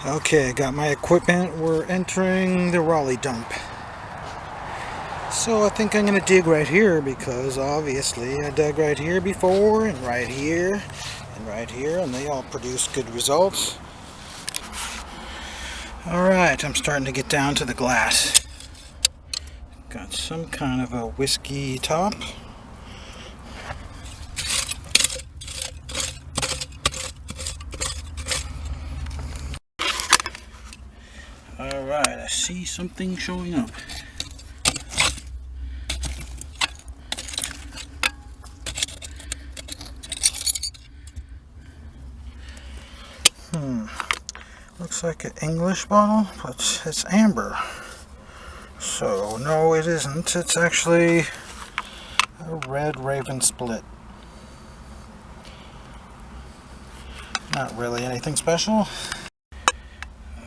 Okay, I got my equipment. We're entering the Raleigh dump. So I think I'm going to dig right here because obviously I dug right here before and right here and right here, and they all produce good results. Alright, I'm starting to get down to the glass. Got some kind of a whiskey top. Alright, I see something showing up. Looks like an English bottle, but it's amber. So, no, it isn't. It's actually a red Raven split. Not really anything special.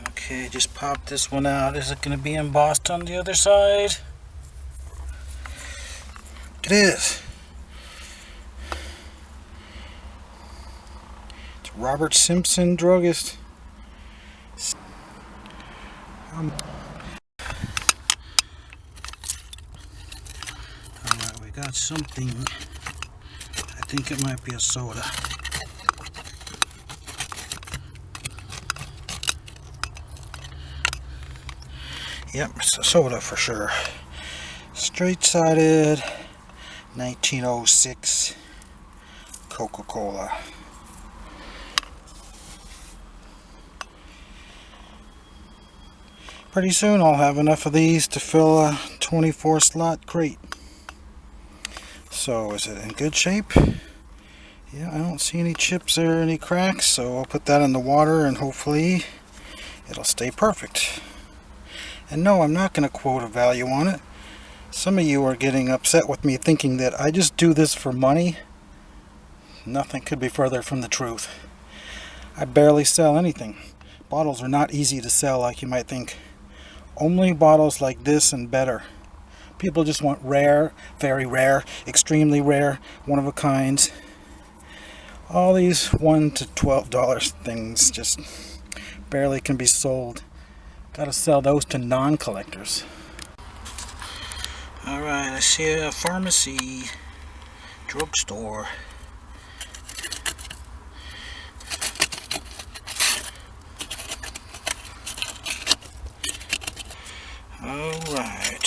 Okay, just pop this one out. Is it going to be embossed on the other side? It is. It's Robert Simpson, druggist. Alright, we got something. I think it might be a soda. Yep, it's a soda for sure. Straight-sided 1906 Coca-Cola. Pretty soon I'll have enough of these to fill a 24 slot crate. So is it in good shape? Yeah, I don't see any chips or any cracks, so I'll put that in the water and hopefully it'll stay perfect. And no, I'm not going to quote a value on it. Some of you are getting upset with me thinking that I just do this for money. Nothing could be further from the truth. I barely sell anything. Bottles are not easy to sell like you might think. Only bottles like this and better. People just want rare, very rare, extremely rare, one of a kinds. All these $1 to $12 things just barely can be sold. Gotta sell those to non-collectors. Alright, I see a pharmacy, drugstore. Alright.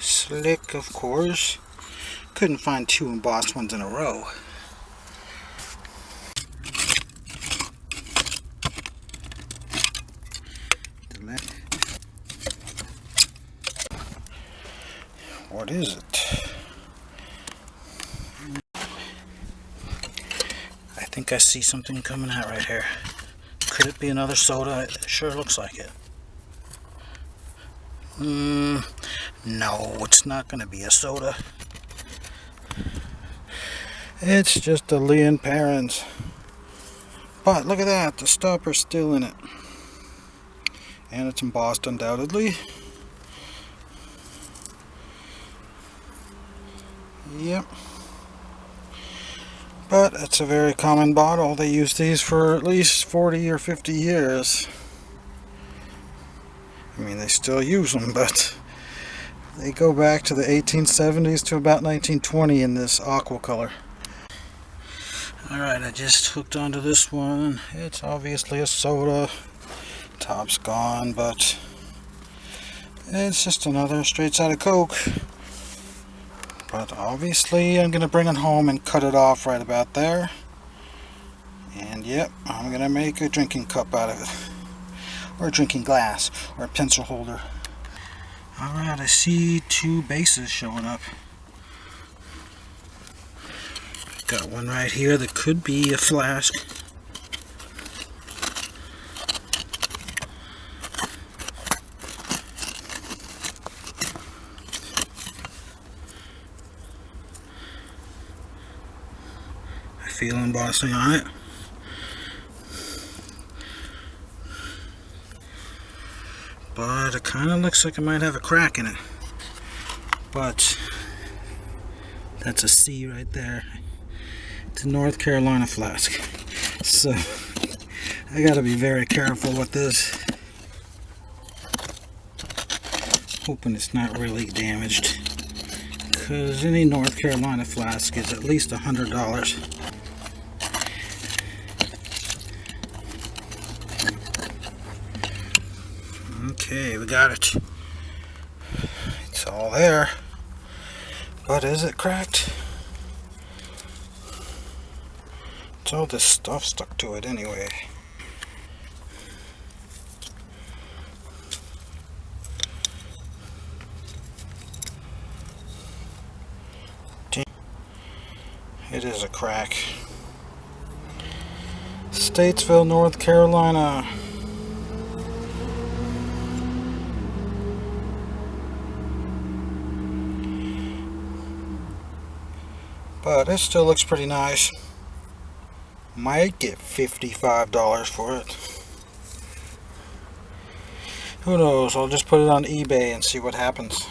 Slick, of course. Couldn't find two embossed ones in a row. What is it? I think I see something coming out right here. Could it be another soda? It sure looks like it. No, it's not going to be a soda. It's just a Lee and Perrins. But look at that, the stopper's still in it. And it's embossed undoubtedly. Yep. But it's a very common bottle. They use these for at least 40 or 50 years. I mean, they still use them, but they go back to the 1870s to about 1920 in this aqua color. Alright, I just hooked onto this one. It's obviously a soda. Top's gone, but it's just another straight-sided Coke. But obviously I'm going to bring it home and cut it off right about there. And yep, I'm going to make a drinking cup out of it. Or a drinking glass. Or a pencil holder. Alright, I see two bases showing up. Got one right here that could be a flask. Feel embossing on it. But it kind of looks like it might have a crack in it. But that's a C right there. It's a North Carolina flask. So I gotta be very careful with this. Hoping it's not really damaged, because any North Carolina flask is at least $100. Okay, we got it. It's all there. But is it cracked? It's all this stuff stuck to it anyway. It is a crack. Statesville, North Carolina. But it still looks pretty nice. Might get $55 for it. Who knows? I'll just put it on eBay and see what happens.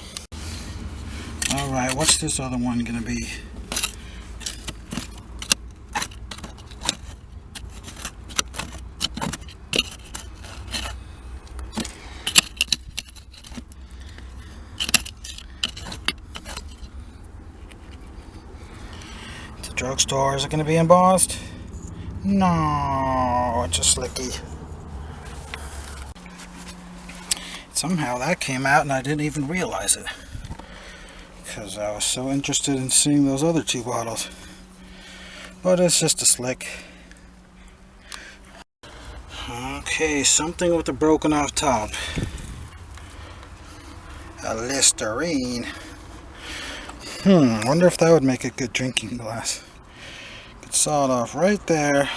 Alright, what's this other one gonna be? Drugstore. Is it going to be embossed? No, it's a slicky. Somehow that came out and I didn't even realize it, because I was so interested in seeing those other two bottles. But it's just a slick. Okay, something with a broken off top. A Listerine. Wonder if that would make a good drinking glass. Could saw it off right there.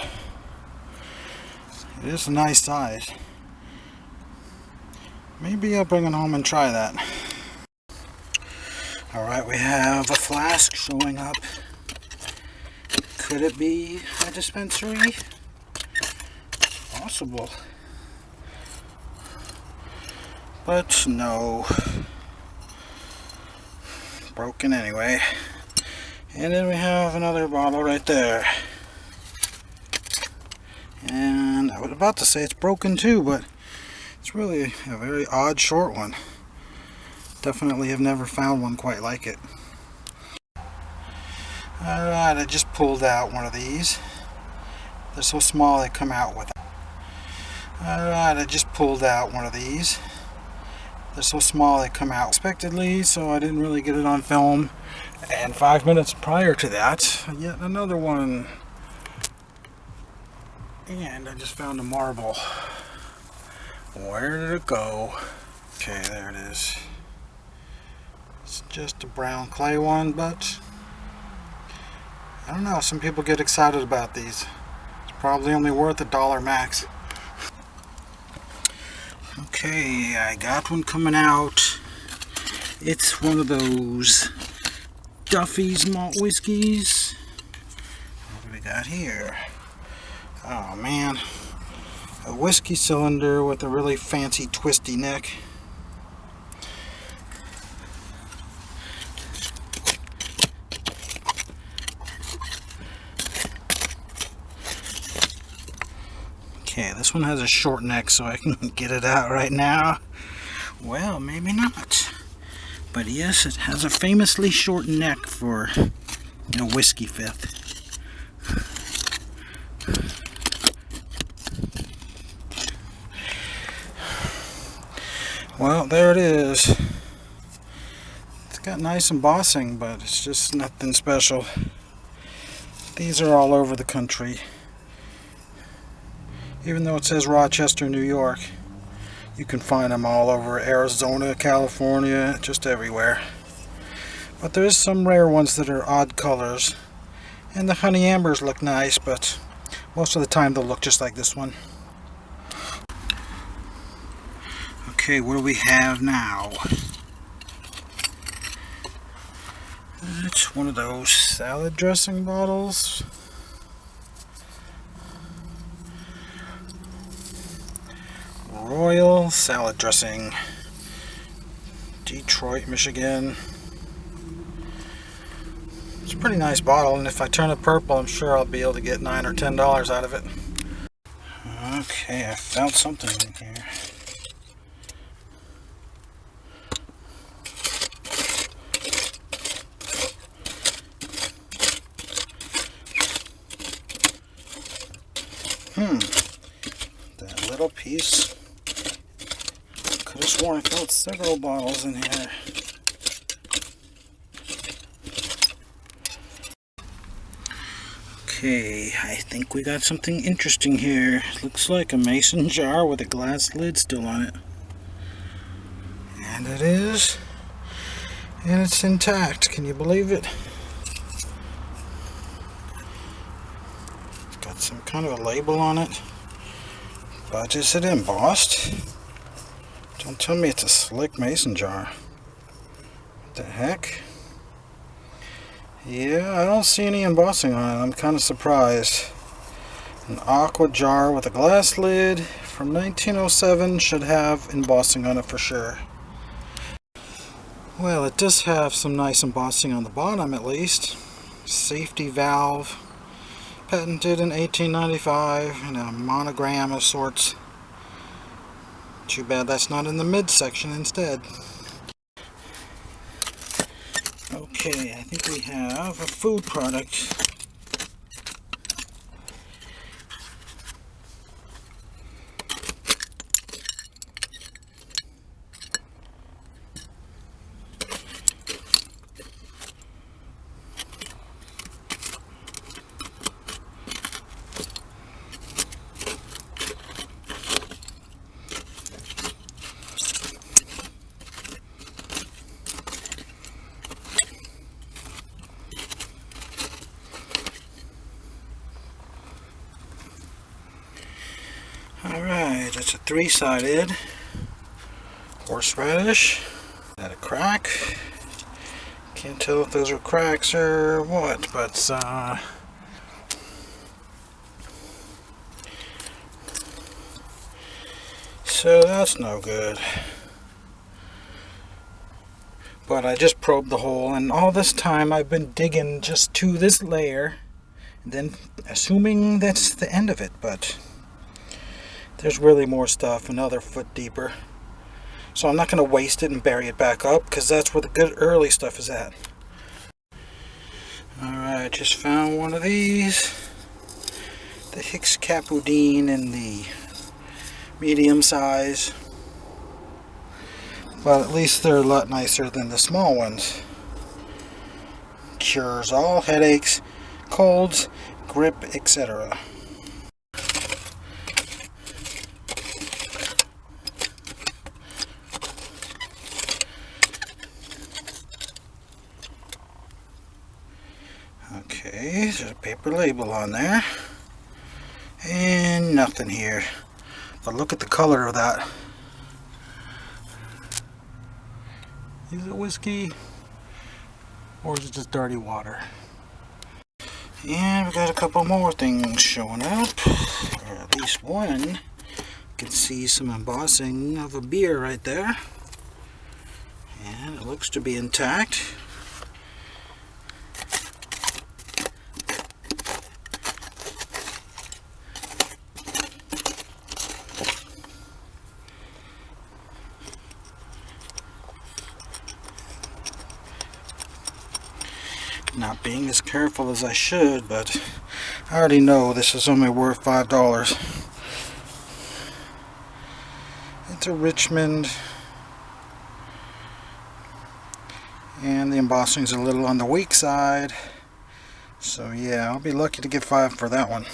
It is a nice size. Maybe I'll bring it home and try that. Alright, we have a flask showing up. Could it be a dispensary? Possible. But no. Broken anyway. And then we have another bottle right there. And I was about to say it's broken too, but it's really a very odd short one. Definitely have never found one quite like it. Alright, I just pulled out one of these. They're so small they come out with it. Alright, I just pulled out one of these. They're so small they come out unexpectedly, so I didn't really get it on film. And 5 minutes prior to that, yet another one. And I just found a marble. Where did it go? Okay, there it is. It's just a brown clay one, but I don't know, some people get excited about these. It's probably only worth $1 max. Okay, I got one coming out. It's one of those Duffy's malt whiskeys. What do we got here? Oh man, a whiskey cylinder with a really fancy twisty neck. Okay, this one has a short neck, so I can get it out right now. Well, maybe not. But yes, it has a famously short neck for, you know, whiskey fifth. Well, there it is. It's got nice embossing, but it's just nothing special. These are all over the country. Even though it says Rochester, New York, you can find them all over Arizona, California, just everywhere. But there's some rare ones that are odd colors. And the honey ambers look nice, but most of the time they'll look just like this one. Okay, what do we have now? It's one of those salad dressing bottles. Royal salad dressing, Detroit, Michigan. It's a pretty nice bottle, and if I turn it purple, I'm sure I'll be able to get $9 or $10 out of it. Okay, I found something in here. That little piece. Could have sworn I found several bottles in here. Okay, I think we got something interesting here. Looks like a mason jar with a glass lid still on it. And it is. And it's intact. Can you believe it? It's got some kind of a label on it. But is it embossed? Don't tell me it's a slick mason jar. What the heck? Yeah, I don't see any embossing on it. I'm kind of surprised. An aqua jar with a glass lid from 1907 should have embossing on it for sure. Well, it does have some nice embossing on the bottom at least. Safety valve, patented in 1895, and a monogram of sorts. Too bad that's not in the midsection instead. Okay, I think we have a food product. Alright, it's a three-sided horseradish. Got a crack. Can't tell if those are cracks or what, but so that's no good. But I just probed the hole, and all this time I've been digging just to this layer, and then assuming that's the end of it, but there's really more stuff, another foot deeper. So I'm not going to waste it and bury it back up, because that's where the good early stuff is at. Alright, just found one of these. The Hicks Capudine in the medium size. Well, at least they're a lot nicer than the small ones. Cures all headaches, colds, grip, etc. Okay, there's a paper label on there. And nothing here. But look at the color of that. Is it whiskey? Or is it just dirty water? And we got a couple more things showing up. Or at least one. You can see some embossing of a beer right there. And it looks to be intact. Not being as careful as I should, but I already know this is only worth $5. It's a Richmond, and the embossing's a little on the weak side, so yeah, I'll be lucky to get $5 for that one.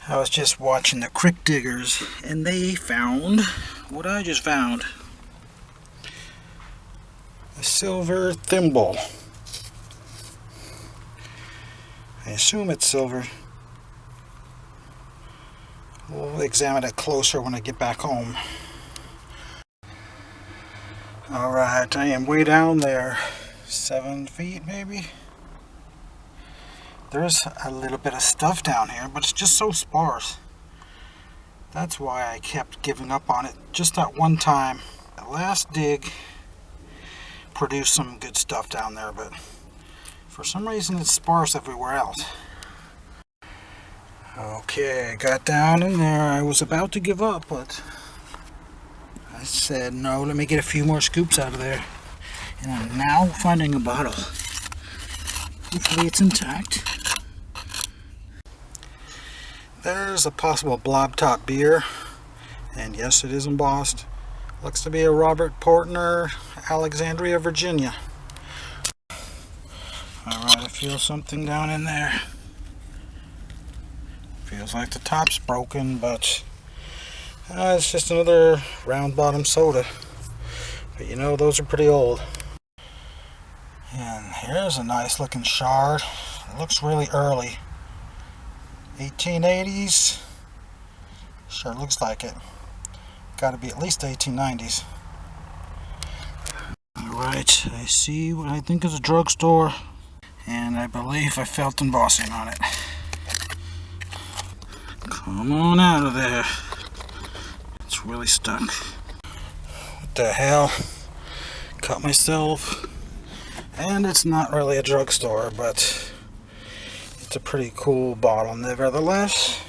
I was just watching the Crick Diggers, and they found what I just found. A silver thimble. I assume it's silver. We'll examine it closer when I get back home. Alright, I am way down there. 7 feet maybe? There's a little bit of stuff down here, but it's just so sparse. That's why I kept giving up on it just that one time. The last dig produced some good stuff down there, but for some reason it's sparse everywhere else. Okay, I got down in there. I was about to give up, but I said, no, let me get a few more scoops out of there. And I'm now finding a bottle. Hopefully it's intact. There's a possible blob top beer. And yes, it is embossed. Looks to be a Robert Portner, Alexandria, Virginia. Alright, I feel something down in there. Feels like the top's broken, but it's just another round bottom soda. But you know, those are pretty old. And here's a nice looking shard. It looks really early. 1880s. Sure looks like it. Got to be at least 1890s. Alright, I see what I think is a drugstore. And I believe I felt embossing on it. Come on out of there. It's really stuck. What the hell? Cut myself. And it's not really a drugstore, but it's a pretty cool bottle nevertheless.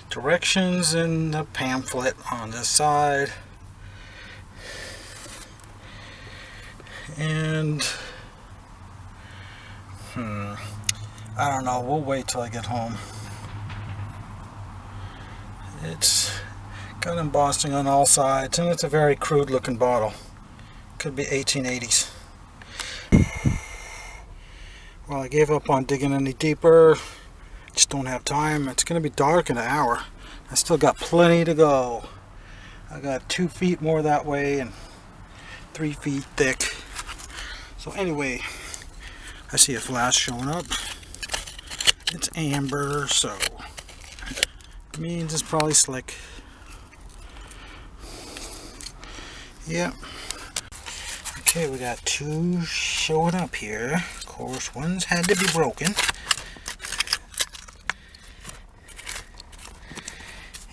Directions in the pamphlet on this side. And I don't know, we'll wait till I get home. It's got embossing on all sides, and it's a very crude looking bottle. Could be 1880s. Well, I gave up on digging any deeper. Just don't have time. It's going to be dark in an hour. I still got plenty to go. I got 2 feet more that way and 3 feet thick. So anyway, I see a flask showing up. It's amber, so it means it's probably slick. Yep. Okay, we got 2 showing up here. Of course, one's had to be broken.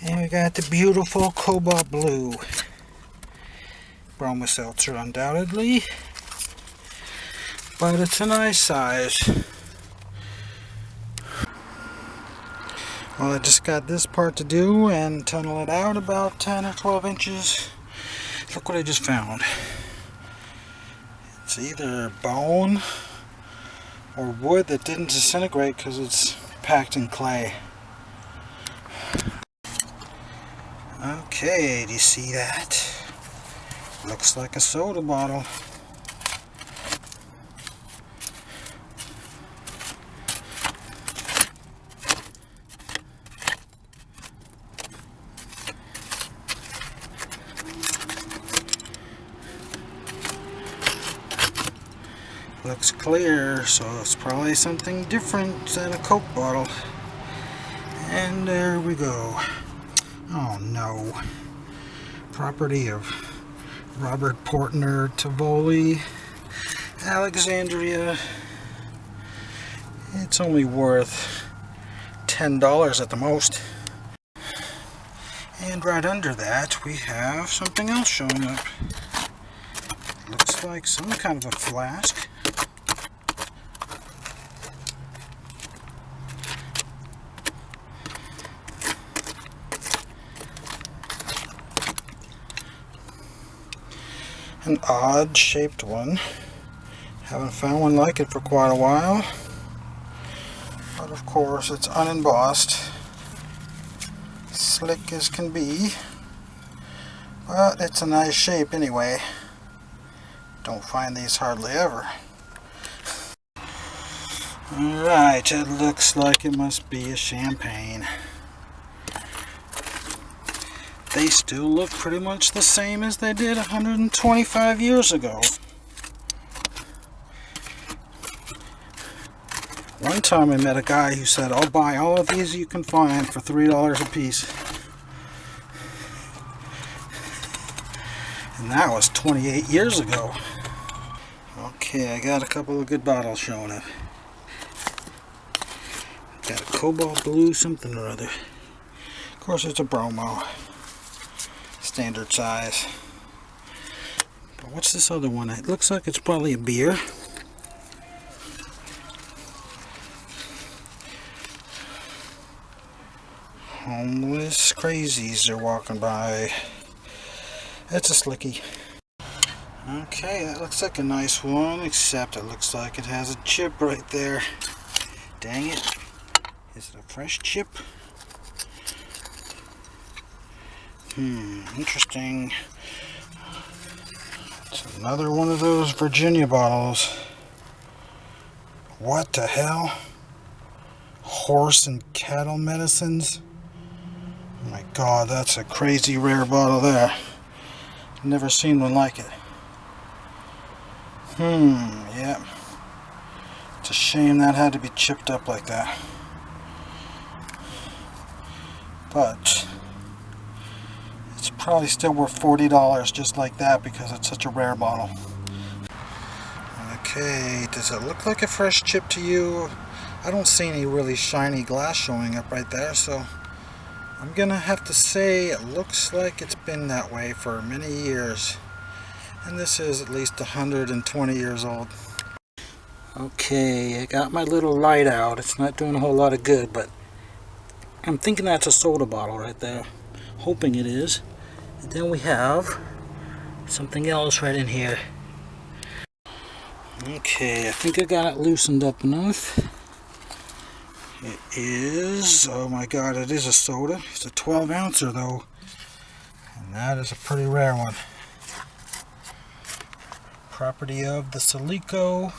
And we got the beautiful cobalt blue. Bromo Seltzer, undoubtedly. But it's a nice size. Well, I just got this part to do and tunnel it out about 10 or 12 inches. Look what I just found. It's either bone or wood that didn't disintegrate because it's packed in clay. Okay, do you see that? Looks like a soda bottle. Looks clear, so it's probably something different than a Coke bottle. And there we go. Oh no. Property of Robert Portner, Tivoli, Alexandria. It's only worth $10 at the most. And right under that we have something else showing up. Looks like some kind of a flask. An odd shaped one. Haven't found one like it for quite a while. But of course it's unembossed. Slick as can be. But it's a nice shape anyway. Don't find these hardly ever. Alright, it looks like it must be a champagne. They still look pretty much the same as they did 125 years ago. One time I met a guy who said, I'll buy all of these you can find for $3 a piece. And that was 28 years ago. Okay, I got a couple of good bottles showing up. Got a cobalt blue something or other. Of course it's a Bromo. Standard size. But what's this other one? It looks like it's probably a beer. homeless crazies are walking by. It's a slicky. Okay, that looks like a nice one, except it looks like it has a chip right there. Dang it. Is it a fresh chip? Interesting. It's another one of those Virginia bottles. What the hell? Horse and cattle medicines? Oh my god, that's a crazy rare bottle there. Never seen one like it. Yeah. It's a shame that had to be chipped up like that. But it's probably still worth $40 just like that because it's such a rare bottle. Okay, does it look like a fresh chip to you? I don't see any really shiny glass showing up right there, so I'm gonna have to say it looks like it's been that way for many years. And this is at least 120 years old. Okay, I got my little light out. It's not doing a whole lot of good, but I'm thinking that's a soda bottle right there. Hoping it is. And then we have something else right in here. Okay, I think I got it loosened up enough. It is, oh my god, it is a soda. It's a 12 ouncer though. And that is a pretty rare one. Property of the Silico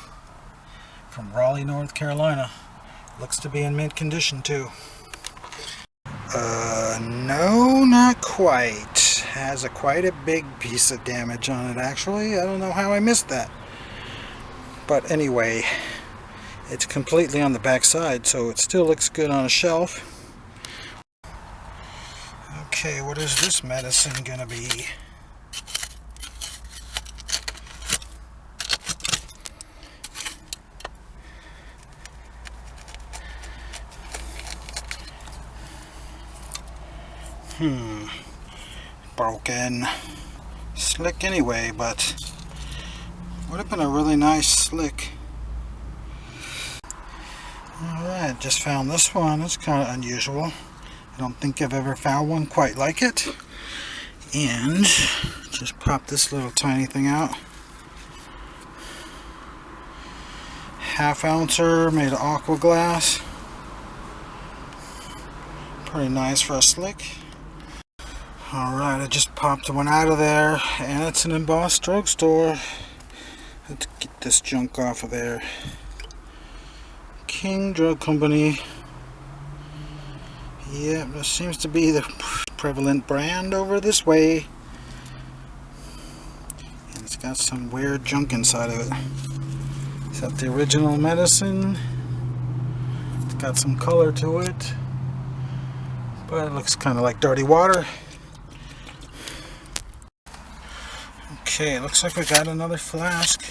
from Raleigh, North Carolina. Looks to be in mint condition too. No, not quite. Has quite a big piece of damage on it actually. I don't know how I missed that. But anyway, it's completely on the back side, so it still looks good on a shelf. Okay, what is this medicine gonna be? Broken. Slick anyway, but would have been a really nice slick. Alright, just found this one. It's kind of unusual. I don't think I've ever found one quite like it. And just pop this little tiny thing out. Half ouncer made of aqua glass. Pretty nice for a slick. Alright, I just popped one out of there, and it's an embossed drugstore. Let's get this junk off of there. King Drug Company. Yep, this seems to be the prevalent brand over this way. And it's got some weird junk inside of it. Is that the original medicine? It's got some color to it, but it looks kind of like dirty water. Okay, looks like we got another flask.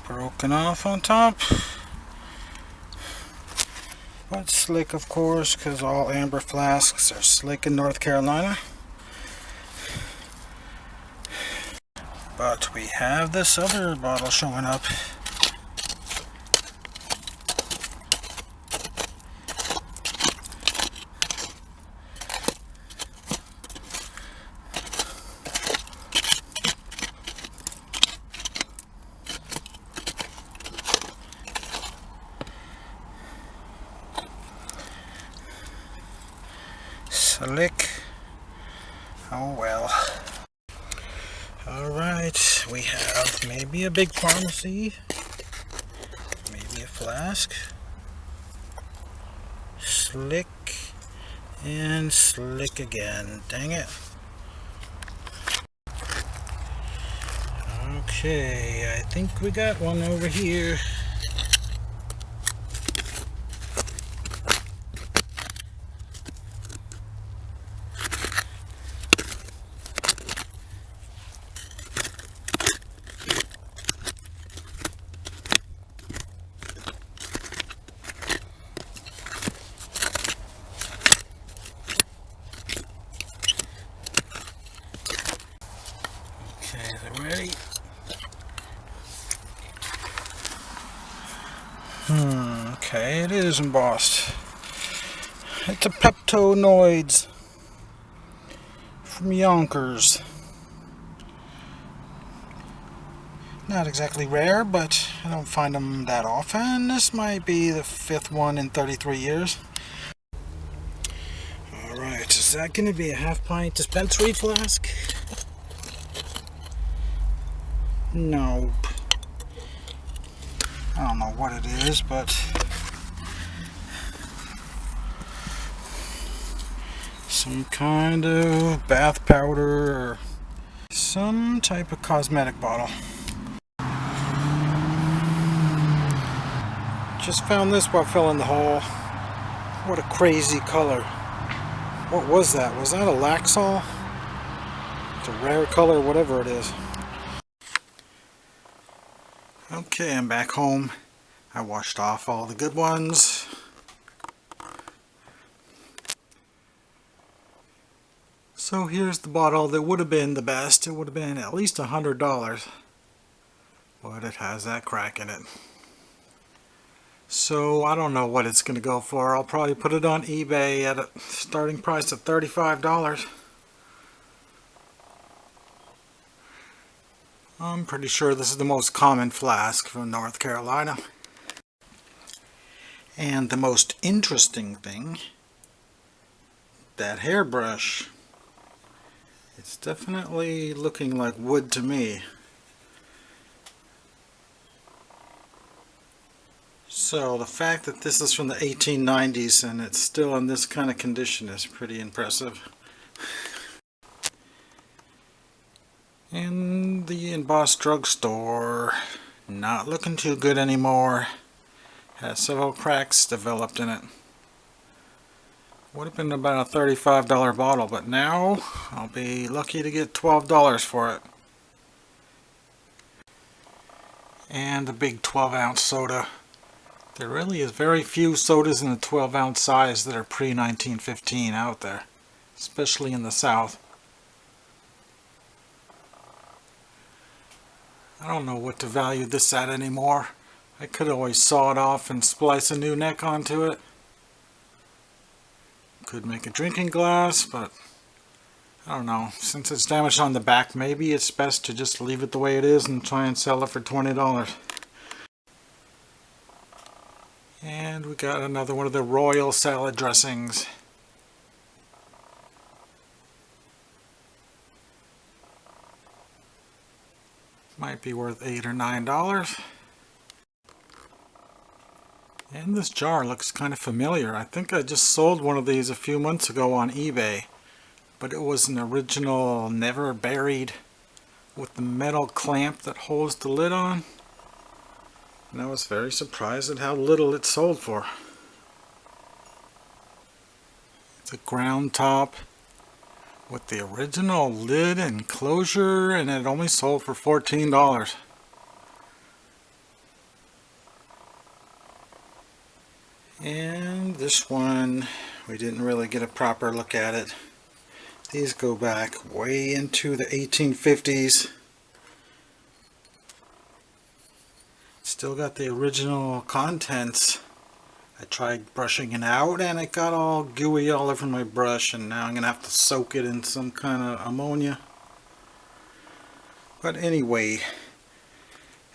Broken off on top, but slick of course, because all amber flasks are slick in North Carolina. But we have this other bottle showing up. Slick. Oh well. Alright, we have maybe a big pharmacy, maybe a flask, slick, and slick again. Dang it. Okay, I think we got one over here. Okay, it is embossed. It's a Peptonoids from Yonkers. Not exactly rare, but I don't find them that often. This might be the 5th one in 33 years. Alright, is that going to be a half-pint dispensary flask? Nope. I don't know what it is, but some kind of bath powder or some type of cosmetic bottle. Just found this while filling the hole. What a crazy color. What was that? Was that a Laxol? It's a rare color, whatever it is. Okay, I'm back home. I washed off all the good ones. So here's the bottle that would have been the best. It would have been at least $100. But it has that crack in it. So I don't know what it's going to go for. I'll probably put it on eBay at a starting price of $35. I'm pretty sure this is the most common flask from North Carolina. And the most interesting thing, that hairbrush. It's definitely looking like wood to me. So the fact that this is from the 1890s and it's still in this kind of condition is pretty impressive. And the embossed drugstore, not looking too good anymore. Has several cracks developed in it. Would have been about a $35 bottle, but now I'll be lucky to get $12 for it. And the big 12-ounce soda. There really is very few sodas in the 12-ounce size that are pre-1915 out there, especially in the South. I don't know what to value this at anymore. I could always saw it off and splice a new neck onto it. Could make a drinking glass, but I don't know. Since it's damaged on the back, maybe it's best to just leave it the way it is and try and sell it for $20. And we got another one of the royal salad dressings. Might be worth $8 or $9. And this jar looks kind of familiar. I think I just sold one of these a few months ago on eBay. But it was an original, never buried, with the metal clamp that holds the lid on. And I was very surprised at how little it sold for. It's a ground top with the original lid and closure, and it only sold for $14. And this one, we didn't really get a proper look at it. These go back way into the 1850s. Still got the original contents. I tried brushing it out and it got all gooey all over my brush, and now I'm going to have to soak it in some kind of ammonia. But anyway,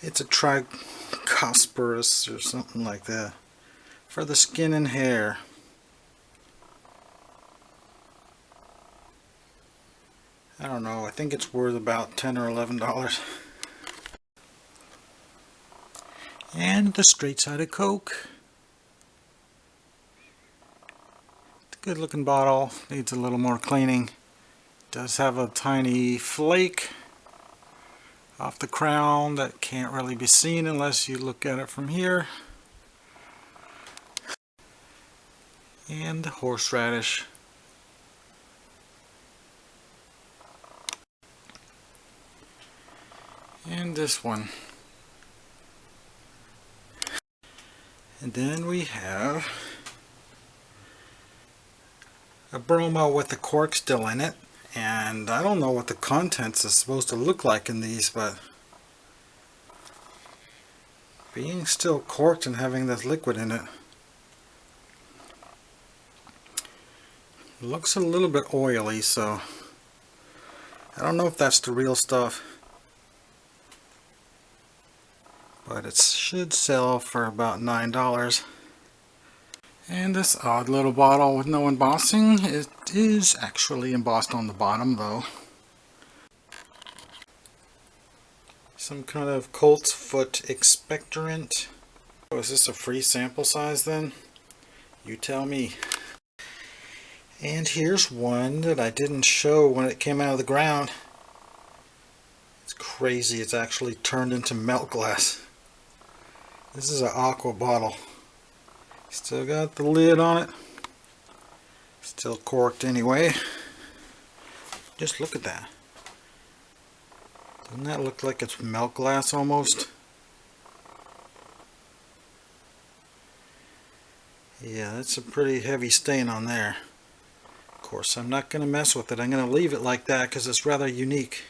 it's a trichosporus or something like that for the skin and hair. I don't know, I think it's worth about $10 or $11. And the straight side of Coke. It's a good looking bottle, needs a little more cleaning. Does have a tiny flake off the crown that can't really be seen unless you look at it from here. And the horseradish. And this one. And then we have a Bromo with the cork still in it. And I don't know what the contents is supposed to look like in these, but being still corked and having this liquid in it. It looks a little bit oily, so I don't know if that's the real stuff. But it should sell for about $9. And this odd little bottle with no embossing, it is actually embossed on the bottom though. Some kind of colt's foot expectorant. Oh, is this a free sample size then? You tell me. And here's one that I didn't show when it came out of the ground. It's crazy, it's actually turned into melt glass. This is an aqua bottle. Still got the lid on it. Still corked anyway. Just look at that. Doesn't that look like it's melt glass almost? Yeah, that's a pretty heavy stain on there. Of course, I'm not going to mess with it. I'm going to leave it like that because it's rather unique.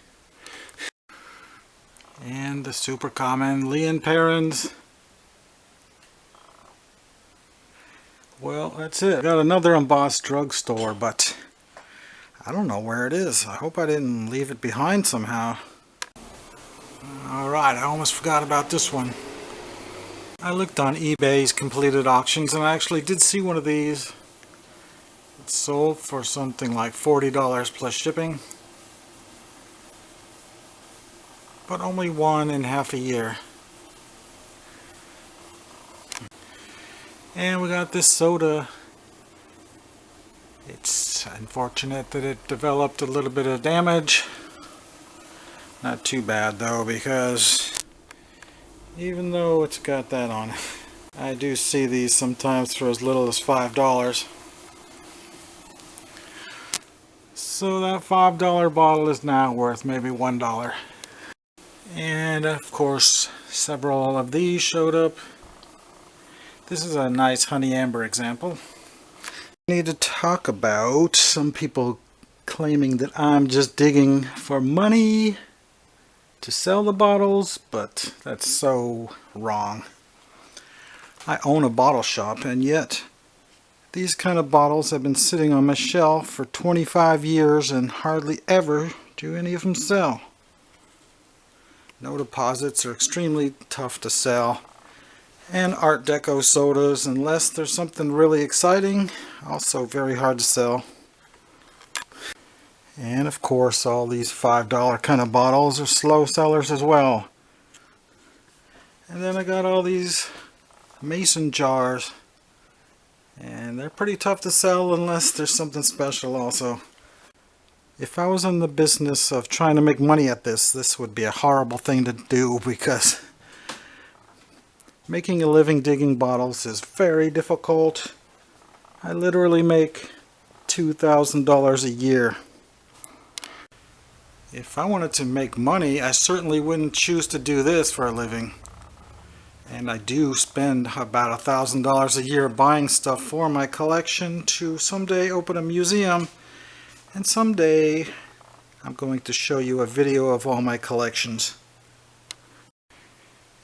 And the super common Leon Perrins. Well, that's it. Got another embossed drugstore, but I don't know where it is. I hope I didn't leave it behind somehow. Alright, I almost forgot about this one. I looked on eBay's completed auctions and I actually did see one of these. It sold for something like $40 plus shipping. But only one in half a year. And we got this soda. It's unfortunate that it developed a little bit of damage. Not too bad though, because even though it's got that on it, I do see these sometimes for as little as $5. So that $5 bottle is now worth maybe $1. And of course, several of these showed up. This is a nice honey amber example. I need to talk about some people claiming that I'm just digging for money to sell the bottles, but that's so wrong. I own a bottle shop, and yet these kind of bottles have been sitting on my shelf for 25 years and hardly ever do any of them sell. No deposits are extremely tough to sell. And Art Deco sodas, unless there's something really exciting, also very hard to sell. And of course, all these $5 kind of bottles are slow sellers as well. And then I got all these mason jars, and they're pretty tough to sell unless there's something special also. If I was in the business of trying to make money at this would be a horrible thing to do, because making a living digging bottles is very difficult. I literally make $2,000 a year. If I wanted to make money, I certainly wouldn't choose to do this for a living. And I do spend about $1,000 a year buying stuff for my collection to someday open a museum. And someday I'm going to show you a video of all my collections.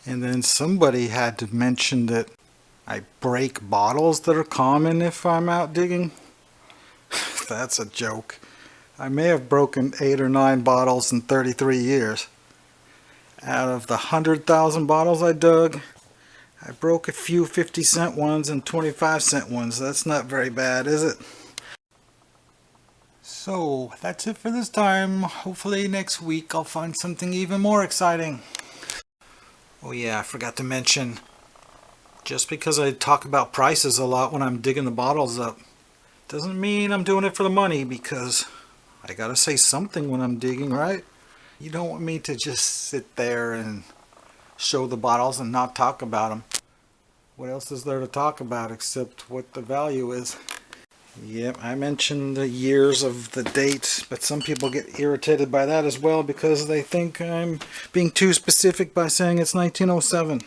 And then somebody had to mention that I break bottles that are common if I'm out digging. That's a joke. I may have broken 8 or 9 bottles in 33 years. Out of the 100,000 bottles I dug, I broke a few 50-cent ones and 25-cent ones. That's not very bad, is it? So that's it for this time. Hopefully next week I'll find something even more exciting. Oh yeah, I forgot to mention, just because I talk about prices a lot when I'm digging the bottles up, doesn't mean I'm doing it for the money, because I gotta say something when I'm digging, right? You don't want me to just sit there and show the bottles and not talk about them. What else is there to talk about except what the value is? Yep, I mentioned the years of the date, but some people get irritated by that as well because they think I'm being too specific by saying it's 1907.